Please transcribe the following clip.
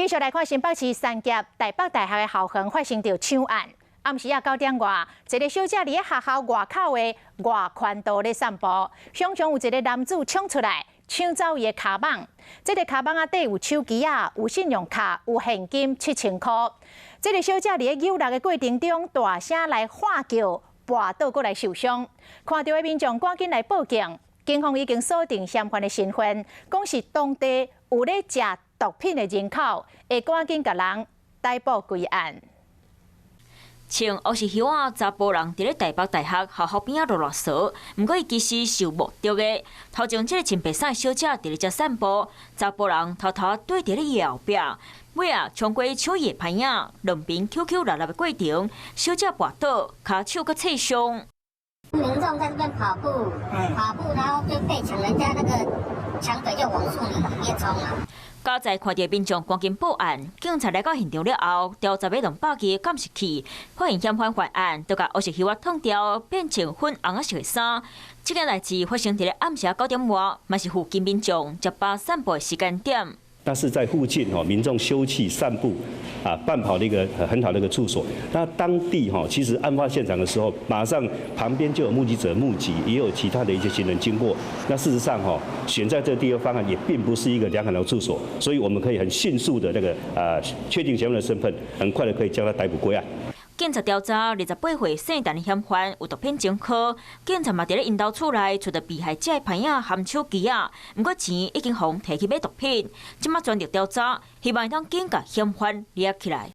继续来看新北市三峡台北大学的校园发生着抢案。暗时9点外，一个小姐伫咧学校外口的外宽道咧散步，常常有一个男子冲出来抢走伊的卡网。这个卡网啊底有手机啊，有信用卡，有现金7000块。这个小姐伫咧游乐的过程中，大声来喊叫，跋倒过来受伤。看到的民众赶紧来报警，警方已经锁定嫌犯的身份，讲是当地有咧食毒品的人口，会赶紧甲人逮捕归案。穿黑色靴仔查甫人伫咧台北大学校边仔落趖，毋过伊其实是有目的的。头前即个穿白衫的小姐伫咧遮散步，查甫人偷偷对伫咧伊后壁，尾啊冲过抢伊的牌影，两边 QQ 拉拉的过程，小姐滑倒，骹手佮刺伤。民众在这边跑步，然后就被抢，人家那个抢匪就往树林里面冲了。加在看到民众赶紧报案，警察来到现场了后，调查要200支监视器，发现嫌犯犯案，就甲黑色靴仔脱掉，变成粉红色的衫。这件代志发生伫咧暗时9点外，嘛是附近民众接巴散步的时间点。那是在附近民众休憩、散步慢跑的一个很好的一个处所。那当地其实案发现场的时候，马上旁边就有目击者目击，也有其他的一些行人经过。那事实上选在这个地方也并不是一个良好的处所，所以我们可以很迅速的确定嫌犯的身份，很快的可以将他逮捕归案。警察调查28岁姓陈的嫌犯有毒品前科，警察嘛伫咧因兜厝内找到被害者的牌影含手机啊，不过钱已经互提去买毒品，即马专力调查，希望当紧甲嫌犯抓起来。